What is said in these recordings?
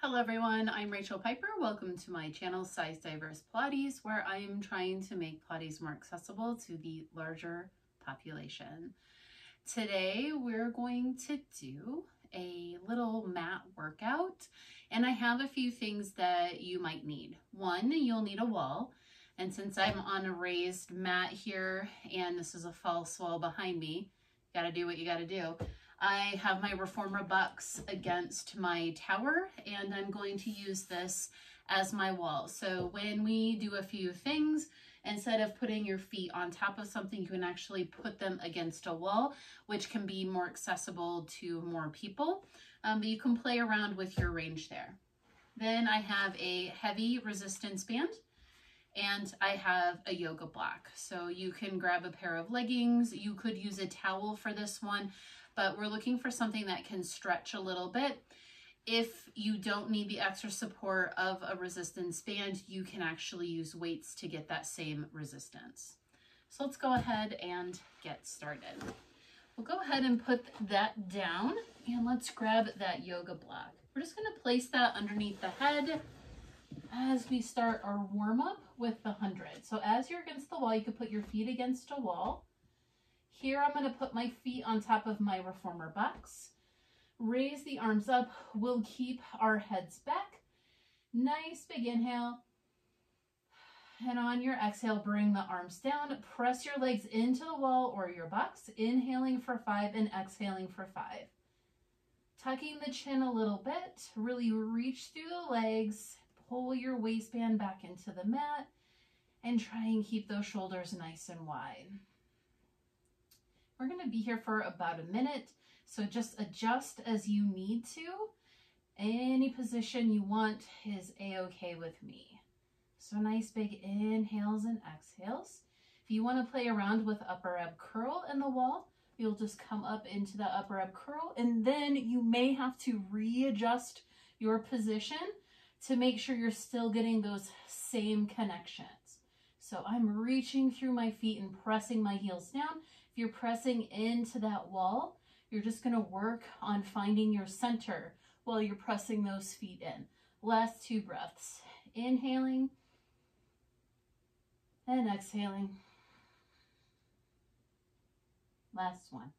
Hello everyone, I'm Rachel Piper. Welcome to my channel Size Diverse Pilates, where I am trying to make Pilates more accessible to the larger population. Today we're going to do a little mat workout, and I have a few things that you might need. One, you'll need a wall, and since I'm on a raised mat here and this is a false wall behind me, you gotta do what you gotta do. I have my reformer bucks against my tower, and I'm going to use this as my wall. So when we do a few things, instead of putting your feet on top of something, you can actually put them against a wall, which can be more accessible to more people. But you can play around with your range there. Then I have a heavy resistance band, and I have a yoga block. So you can grab a pair of leggings. You could use a towel for this one, but we're looking for something that can stretch a little bit. If you don't need the extra support of a resistance band, you can actually use weights to get that same resistance. So let's go ahead and get started. We'll go ahead and put that down, and let's grab that yoga block. We're just gonna place that underneath the head as we start our warm-up with the 100. So as you're against the wall, you can put your feet against a wall. Here, I'm going to put my feet on top of my reformer bucks. Raise the arms up. We'll keep our heads back. Nice big inhale. And on your exhale, bring the arms down. Press your legs into the wall or your bucks. Inhaling for 5 and exhaling for 5. Tucking the chin a little bit. Really reach through the legs. Pull your waistband back into the mat. And try and keep those shoulders nice and wide. We're going to be here for about a minute, so just adjust as you need to. Any position you want is a-okay with me. So nice big inhales and exhales. If you want to play around with upper ab curl in the wall, you'll just come up into the upper ab curl, and then you may have to readjust your position to make sure you're still getting those same connections. So I'm reaching through my feet and pressing my heels down. If you're pressing into that wall, you're just going to work on finding your center while you're pressing those feet in. Last 2 breaths. Inhaling and exhaling. Last one.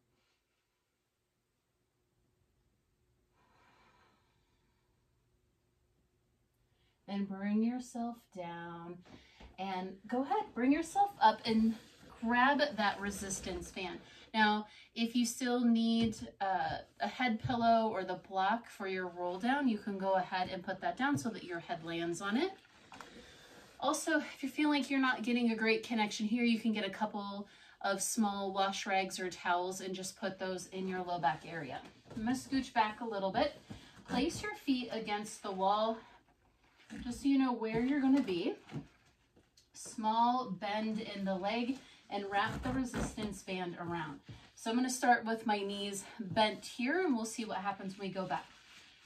Then bring yourself down and go ahead, bring yourself up and grab that resistance band. Now, if you still need a head pillow or the block for your roll down, you can go ahead and put that down so that your head lands on it. Also, if you feel like you're not getting a great connection here, you can get a couple of small wash rags or towels and just put those in your low back area. I'm going to scooch back a little bit. Place your feet against the wall, just so you know where you're going to be. Small bend in the leg and wrap the resistance band around. So I'm going to start with my knees bent here, and we'll see what happens when we go back.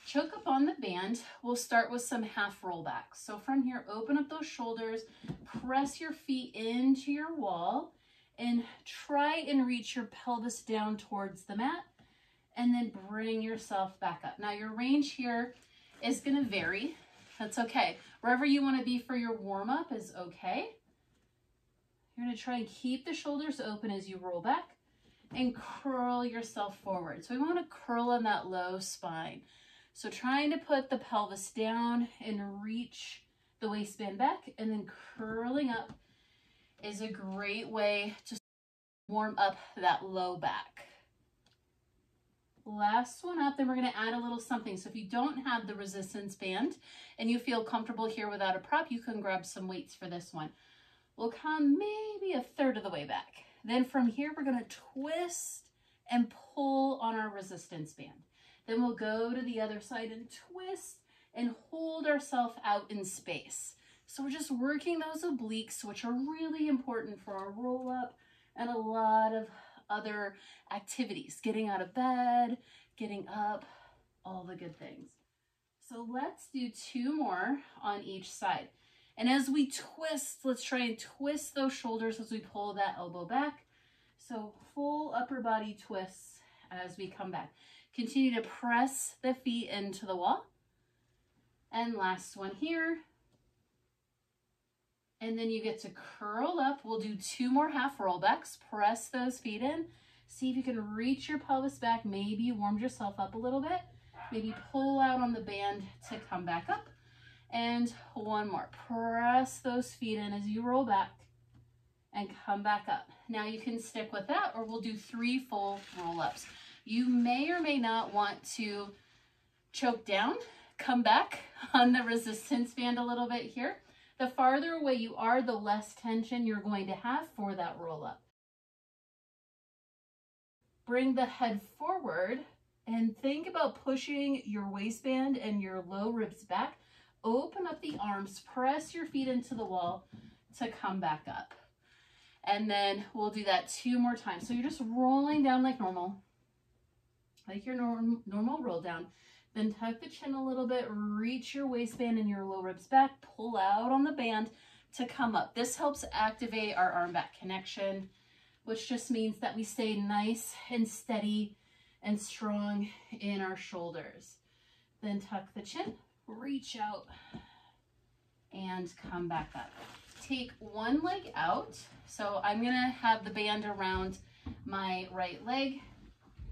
Choke up on the band. We'll start with some half rollbacks. So from here, open up those shoulders, press your feet into your wall, and try and reach your pelvis down towards the mat, and then bring yourself back up. Now your range here is going to vary. That's okay. Wherever you want to be for your warm-up is okay. You're going to try and keep the shoulders open as you roll back and curl yourself forward. So we want to curl on that low spine. So trying to put the pelvis down and reach the waistband back, and then curling up is a great way to warm up that low back. Last one up, then we're going to add a little something. So if you don't have the resistance band and you feel comfortable here without a prop, you can grab some weights for this one. We'll come maybe 1/3 of the way back. Then from here, we're going to twist and pull on our resistance band. Then we'll go to the other side and twist and hold ourselves out in space. So we're just working those obliques, which are really important for our roll up and a lot of other activities, getting out of bed, getting up, all the good things. So let's do 2 more on each side. And as we twist, let's try and twist those shoulders as we pull that elbow back. So full upper body twists as we come back. Continue to press the feet into the wall. And last one here. And then you get to curl up. We'll do 2 more half rollbacks. Press those feet in. See if you can reach your pelvis back. Maybe you warmed yourself up a little bit. Maybe pull out on the band to come back up. And one more. Press those feet in as you roll back and come back up. Now you can stick with that, or we'll do 3 full roll-ups. You may or may not want to choke down, come back on the resistance band a little bit here. The farther away you are, the less tension you're going to have for that roll-up. Bring the head forward and think about pushing your waistband and your low ribs back. Open up the arms, press your feet into the wall to come back up. And then we'll do that 2 more times. So you're just rolling down like normal, like your normal roll down. Then tuck the chin a little bit, reach your waistband and your low ribs back, pull out on the band to come up. This helps activate our arm back connection, which just means that we stay nice and steady and strong in our shoulders. Then tuck the chin, reach out, and come back up. Take one leg out. So I'm gonna have the band around my right leg.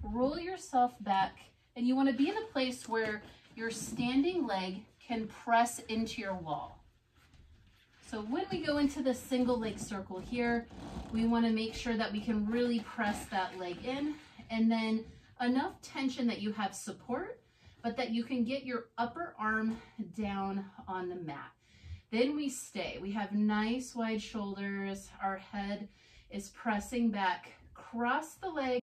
Roll yourself back, and you wanna be in a place where your standing leg can press into your wall. So when we go into the single leg circle here, we wanna make sure that we can really press that leg in, and then enough tension that you have support, but that you can get your upper arm down on the mat. Then we stay. We have nice wide shoulders. Our head is pressing back. Cross the leg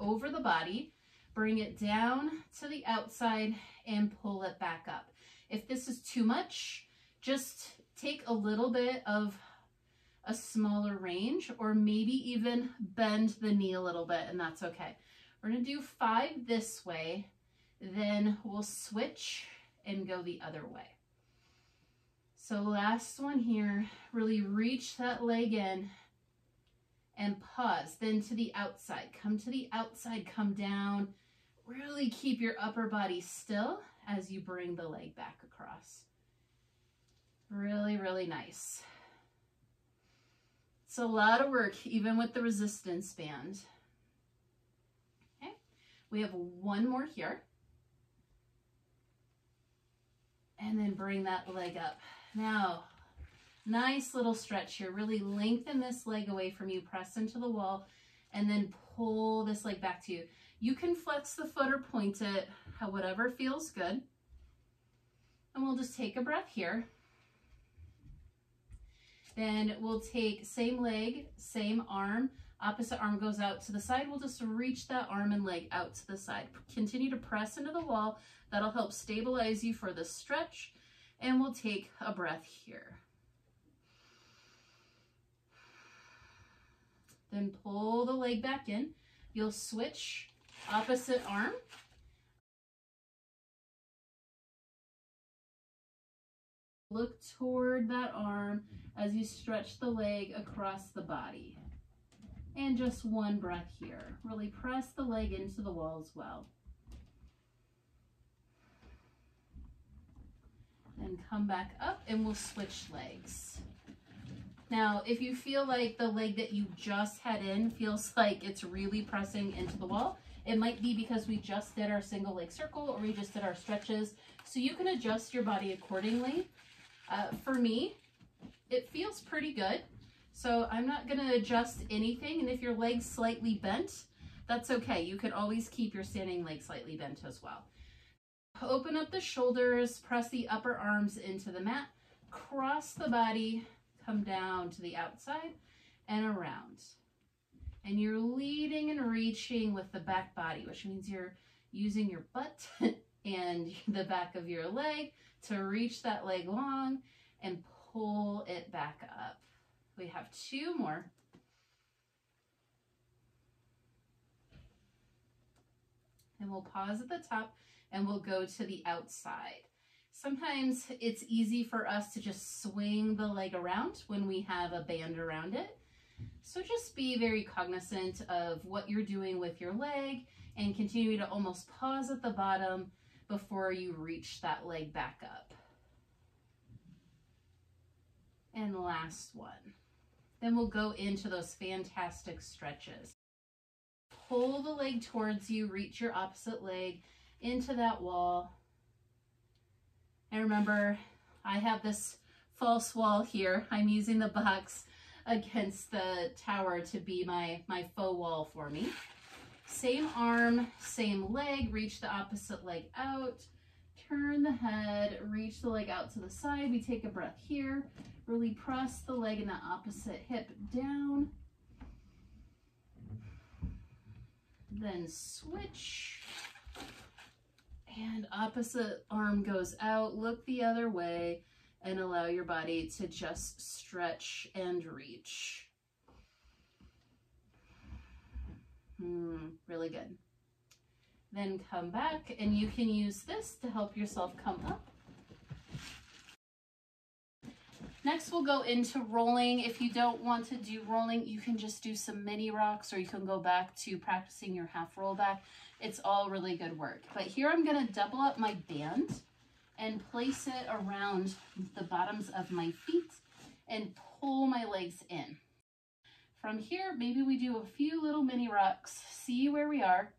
over the body. Bring it down to the outside and pull it back up. If this is too much, just take a little bit of a smaller range, or maybe even bend the knee a little bit, and that's okay. We're gonna do 5 this way, then we'll switch and go the other way. So last one here, really reach that leg in and pause. Then to the outside, come to the outside, come down. Really keep your upper body still as you bring the leg back across. Really, really nice. It's a lot of work, even with the resistance band. Okay, we have 1 more here. And then bring that leg up. Now, nice little stretch here. Really lengthen this leg away from you, press into the wall, and then pull this leg back to you. You can flex the foot or point it, whatever feels good. And we'll just take a breath here. Then we'll take same leg, same arm, opposite arm goes out to the side. We'll just reach that arm and leg out to the side. Continue to press into the wall. That'll help stabilize you for the stretch. And we'll take a breath here. Then pull the leg back in. You'll switch opposite arm. Look toward that arm as you stretch the leg across the body. And just 1 breath here. Really press the leg into the wall as well. And come back up, and we'll switch legs. Now, if you feel like the leg that you just had in feels like it's really pressing into the wall, it might be because we just did our single leg circle, or we just did our stretches. So you can adjust your body accordingly. For me, it feels pretty good. So I'm not gonna adjust anything. And if your leg's slightly bent, that's okay. You could always keep your standing leg slightly bent as well. Open up the shoulders, press the upper arms into the mat, cross the body, come down to the outside and around. And you're leading and reaching with the back body, which means you're using your butt and the back of your leg to reach that leg long and pull it back up. We have 2 more. And we'll pause at the top and we'll go to the outside. Sometimes it's easy for us to just swing the leg around when we have a band around it. So just be very cognizant of what you're doing with your leg and continue to almost pause at the bottom before you reach that leg back up. And last one. Then we'll go into those fantastic stretches. Pull the leg towards you, reach your opposite leg into that wall. And remember, I have this false wall here. I'm using the box against the tower to be my faux wall for me. Same arm, same leg, reach the opposite leg out, turn the head, reach the leg out to the side. We take a breath here, really press the leg in the opposite hip down. Then switch, and opposite arm goes out, look the other way, and allow your body to just stretch and reach. Really good. Then come back, and you can use this to help yourself come up. Next, we'll go into rolling. If you don't want to do rolling, you can just do some mini rocks, or you can go back to practicing your half roll back. It's all really good work. But here I'm going to double up my band and place it around the bottoms of my feet and pull my legs in. From here, maybe we do a few little mini rocks, see where we are.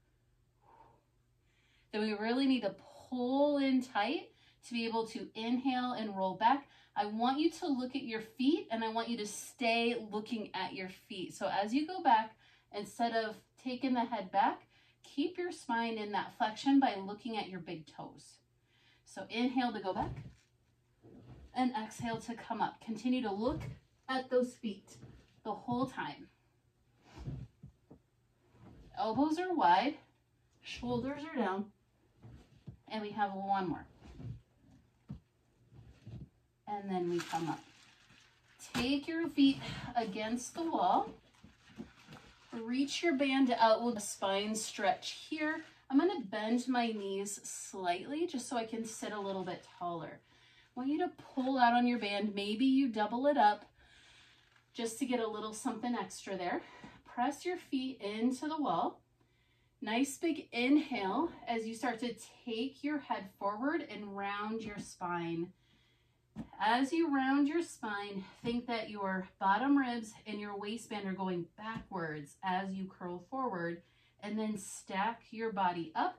Then we really need to pull in tight to be able to inhale and roll back. I want you to look at your feet, and I want you to stay looking at your feet. So as you go back, instead of taking the head back, keep your spine in that flexion by looking at your big toes. So inhale to go back, and exhale to come up. Continue to look at those feet the whole time. Elbows are wide, shoulders are down, and we have one more. And then we come up. Take your feet against the wall. Reach your band out with a spine stretch here. I'm going to bend my knees slightly just so I can sit a little bit taller. I want you to pull out on your band. Maybe you double it up just to get a little something extra there. Press your feet into the wall. Nice big inhale as you start to take your head forward and round your spine. As you round your spine, think that your bottom ribs and your waistband are going backwards as you curl forward, and then stack your body up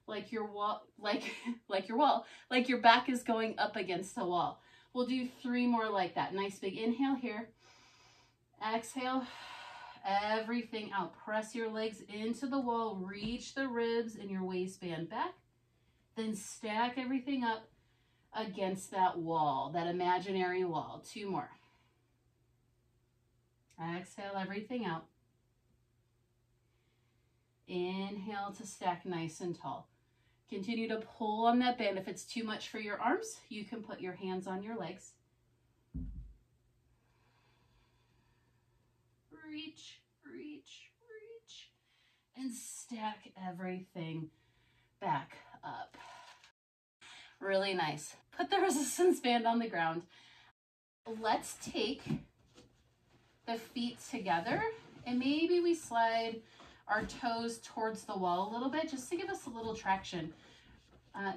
like your wall, like your back is going up against a wall. We'll do 3 more like that. Nice big inhale here. Exhale, everything out. Press your legs into the wall, reach the ribs and your waistband back, then stack everything up against that wall, that imaginary wall. 2 more. Exhale everything out. Inhale to stack nice and tall. Continue to pull on that band. If it's too much for your arms, you can put your hands on your legs. Reach, reach, reach, and stack everything back up. Really nice. Put the resistance band on the ground. Let's take the feet together, and maybe we slide our toes towards the wall a little bit just to give us a little traction.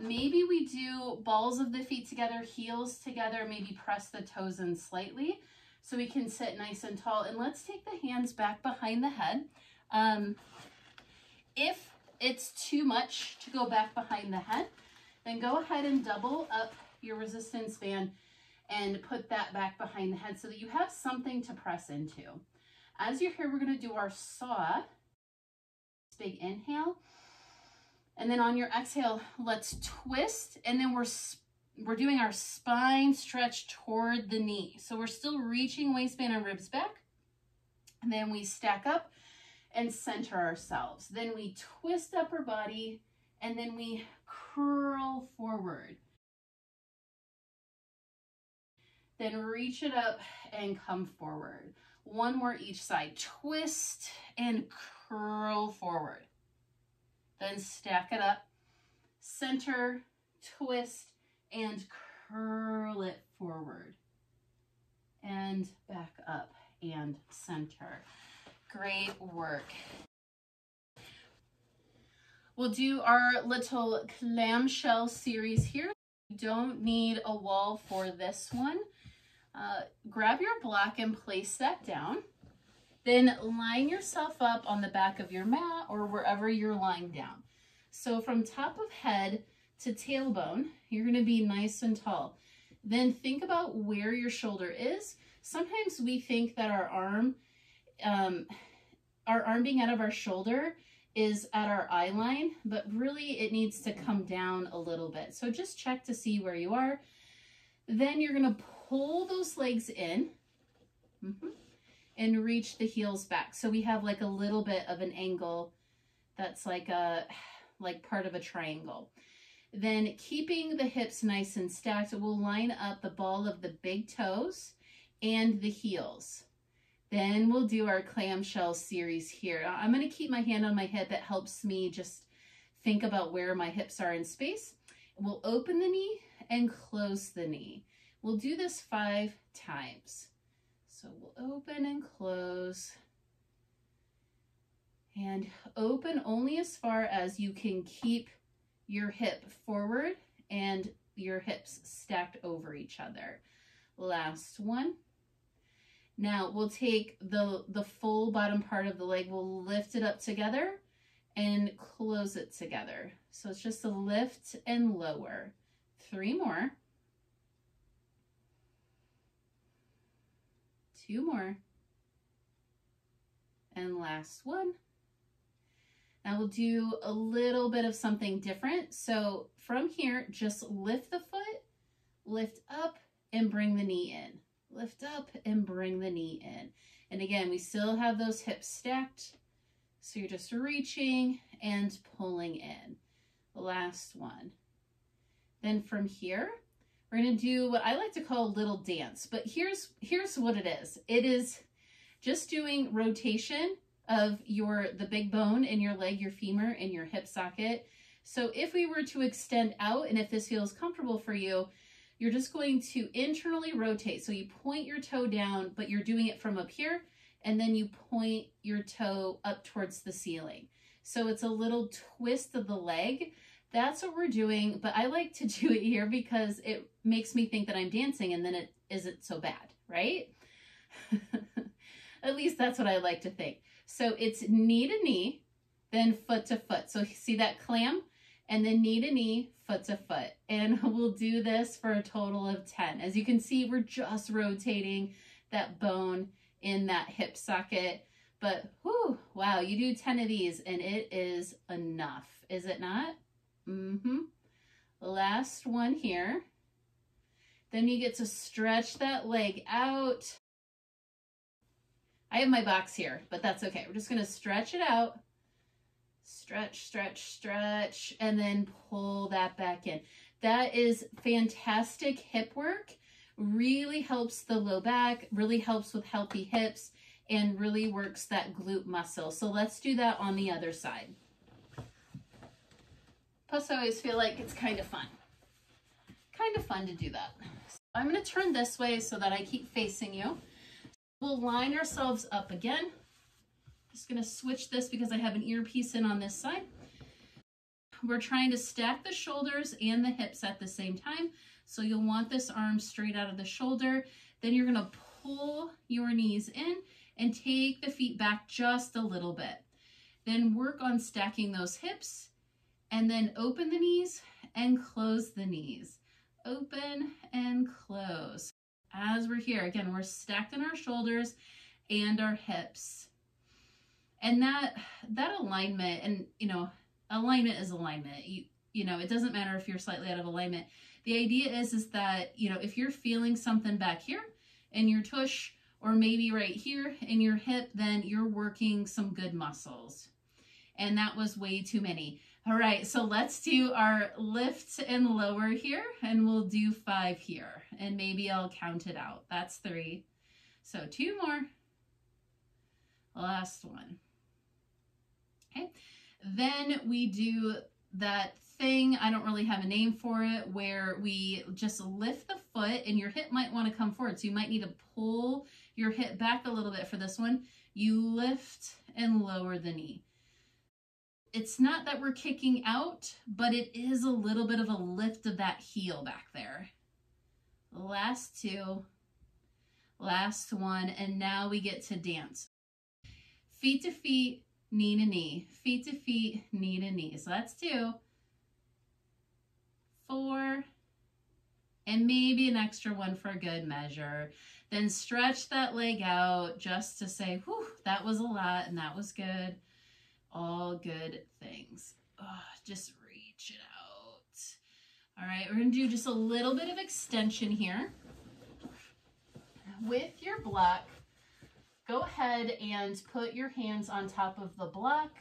Maybe we do balls of the feet together, heels together, maybe press the toes in slightly so we can sit nice and tall. And let's take the hands back behind the head. If it's too much to go back behind the head, then go ahead and double up your resistance band and put that back behind the head so that you have something to press into. As you're here, we're going to do our saw. Big inhale. And then on your exhale, let's twist. And then we're doing our spine stretch toward the knee. So we're still reaching waistband and ribs back. And then we stack up and center ourselves. Then we twist upper body, and then we curl forward. Then reach it up and come forward. 1 more each side. Twist and curl forward. Then stack it up, center, twist, and curl it forward. And back up and center. Great work. We'll do our little clamshell series here. You don't need a wall for this one. Grab your block and place that down. Then line yourself up on the back of your mat or wherever you're lying down. So from top of head to tailbone, you're going to be nice and tall. Then think about where your shoulder is. Sometimes we think that our arm being out of our shoulder is at our eye line, but really it needs to come down a little bit. So just check to see where you are. Then you're going to pull those legs in and reach the heels back. So we have like a little bit of an angle that's like part of a triangle. Then keeping the hips nice and stacked, we'll line up the ball of the big toes and the heels. Then we'll do our clamshell series here. I'm going to keep my hand on my hip. It helps me just think about where my hips are in space. We'll open the knee and close the knee. We'll do this 5 times. So we'll open and close. And open only as far as you can keep your hip forward and your hips stacked over each other. Last one. Now we'll take the full bottom part of the leg, we'll lift it up together and close it together. So it's just a lift and lower. 3 more. 2 more. And last one. Now we'll do a little bit of something different. So from here, just lift the foot, lift up and bring the knee in. Lift up and bring the knee in. And again, we still have those hips stacked. So you're just reaching and pulling in. The last one. Then from here, we're going to do what I like to call a little dance. But here's what it is. It is just doing rotation of the big bone in your leg, your femur, and your hip socket. So if we were to extend out, and if this feels comfortable for you, you're just going to internally rotate. So you point your toe down, but you're doing it from up here, and then you point your toe up towards the ceiling. So it's a little twist of the leg. That's what we're doing, but I like to do it here because it makes me think that I'm dancing, and then it isn't so bad, right? At least that's what I like to think. So it's knee to knee, then foot to foot. So see that clam? And then knee to knee, foot to foot. And we'll do this for a total of 10. As you can see, we're just rotating that bone in that hip socket. But whew, wow, you do 10 of these and it is enough, is it not? Last one here. Then you get to stretch that leg out. I have my box here, but that's okay. We're just going to stretch it out. Stretch, stretch, stretch, and then pull that back in. That is fantastic hip work. Really helps the low back, really helps with healthy hips, and really works that glute muscle. So let's do that on the other side. Plus, I always feel like it's kind of fun. Kind of fun to do that. So I'm going to turn this way so that I keep facing you. We'll line ourselves up again. Just going to switch this because I have an earpiece in on this side. We're trying to stack the shoulders and the hips at the same time. So you'll want this arm straight out of the shoulder. Then you're going to pull your knees in and take the feet back just a little bit. Then work on stacking those hips and then open the knees and close the knees. Open and close. As we're here, again, we're stacked in our shoulders and our hips. And that alignment, and alignment is alignment. You know, it doesn't matter if you're slightly out of alignment. The idea is that, if you're feeling something back here in your tush, or maybe right here in your hip, then you're working some good muscles. And that was way too many. All right, so let's do our lift and lower here, and we'll do 5 here, and maybe I'll count it out. That's 3. So 2 more. Last one. Okay, then we do that thing, I don't really have a name for it, where we just lift the foot and your hip might want to come forward. So you might need to pull your hip back a little bit for this one. You lift and lower the knee. It's not that we're kicking out, but it is a little bit of a lift of that heel back there. Last 2. Last one, and now we get to dance. Feet to feet, knee to knee, feet to feet, knee to knee. So that's 2, 4, and maybe an extra one for good measure. Then stretch that leg out just to say, whew, that was a lot and that was good. All good things. Oh, just reach it out. All right, we're gonna do just a little bit of extension here. With your block, go ahead and put your hands on top of the block.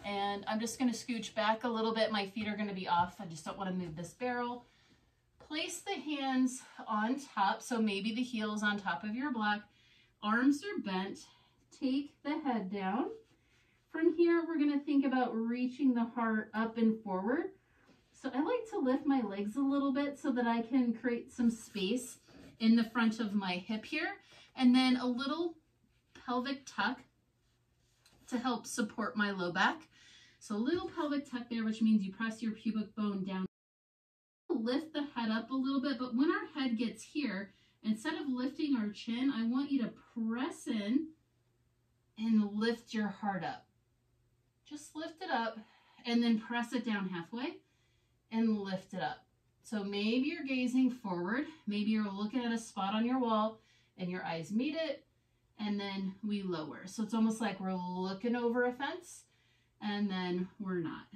And I'm just gonna scooch back a little bit. My feet are gonna be off. I just don't wanna move this barrel. Place the hands on top, so maybe the heels on top of your block. Arms are bent. Take the head down. From here, we're gonna think about reaching the heart up and forward. So I like to lift my legs a little bit so that I can create some space in the front of my hip here. And then a little pelvic tuck to help support my low back. So a little pelvic tuck there, which means you press your pubic bone down. Lift the head up a little bit, but when our head gets here, instead of lifting our chin, I want you to press in and lift your heart up. Just lift it up and then press it down halfway and lift it up. So maybe you're gazing forward, maybe you're looking at a spot on your wall and your eyes meet it, and then we lower. So it's almost like we're looking over a fence and then we're not.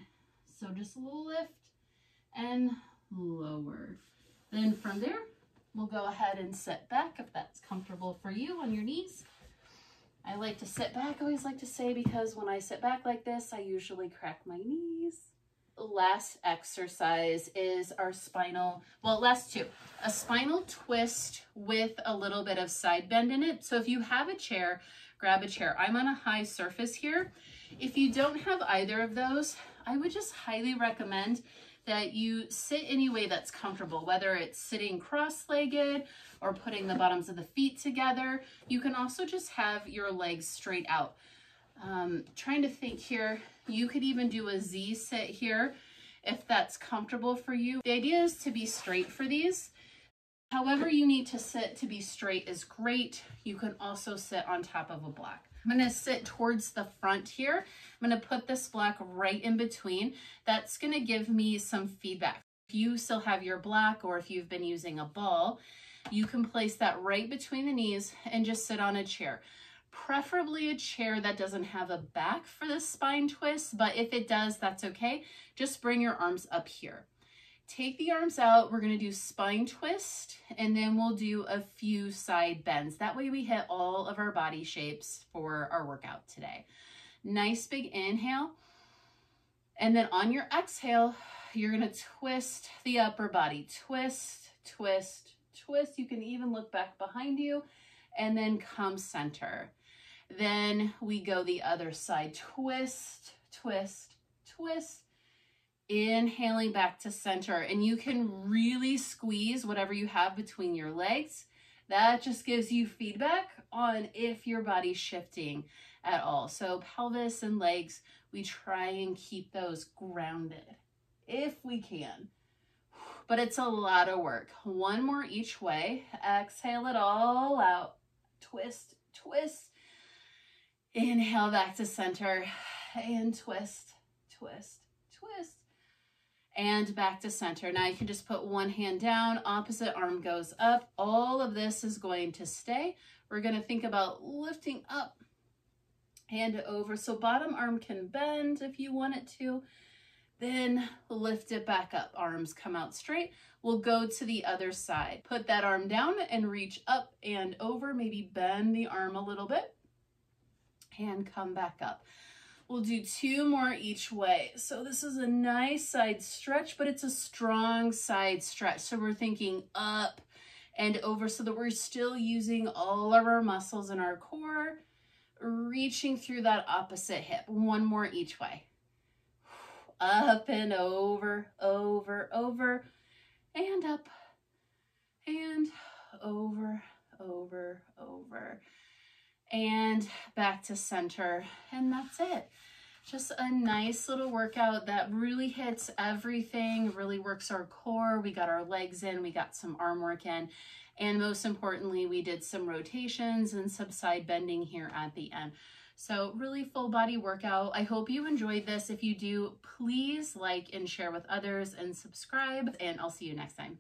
So just a little lift and lower. Then from there, we'll go ahead and sit back if that's comfortable for you on your knees. I like to sit back, I always like to say, because when I sit back like this, I usually crack my knees. Last exercise is our spinal, well, last 2. A spinal twist with a little bit of side bend in it. So if you have a chair, grab a chair. I'm on a high surface here. If you don't have either of those, I would just highly recommend that you sit any way that's comfortable, whether it's sitting cross-legged or putting the bottoms of the feet together. You can also just have your legs straight out. Trying to think here, you could even do a Z sit here if that's comfortable for you. The idea is to be straight for these. However you need to sit to be straight is great. You can also sit on top of a block. I'm going to sit towards the front here. I'm going to put this block right in between. That's going to give me some feedback. If you still have your block, or if you've been using a ball, you can place that right between the knees and just sit on a chair. Preferably a chair that doesn't have a back for the spine twist, but if it does, that's okay. Just bring your arms up here. Take the arms out, we're gonna do spine twist, and then we'll do a few side bends. That way we hit all of our body shapes for our workout today. Nice big inhale. And then on your exhale, you're gonna twist the upper body. Twist, twist, twist. You can even look back behind you and then come center. Then we go the other side. Twist, twist, twist. Inhaling back to center, and you can really squeeze whatever you have between your legs. That just gives you feedback on if your body's shifting at all. So pelvis and legs, we try and keep those grounded if we can. But it's a lot of work. One more each way. Exhale it all out. Twist, twist. Inhale back to center and twist, twist, twist. And back to center. Now you can just put one hand down, opposite arm goes up. All of this is going to stay. We're going to think about lifting up and over. So bottom arm can bend if you want it to. Then lift it back up. Arms come out straight. We'll go to the other side. Put that arm down and reach up and over. Maybe bend the arm a little bit and come back up. We'll do 2 more each way. So this is a nice side stretch, but it's a strong side stretch. So we're thinking up and over so that we're still using all of our muscles in our core, reaching through that opposite hip. 1 more each way. Up and over, over, over, and up, and over, over, over, and back to center. And that's it. Just a nice little workout that really hits everything, really works our core. We got our legs in, we got some arm work in, and most importantly, we did some rotations and some side bending here at the end. So really full body workout. I hope you enjoyed this. If you do, please like and share with others and subscribe, and I'll see you next time.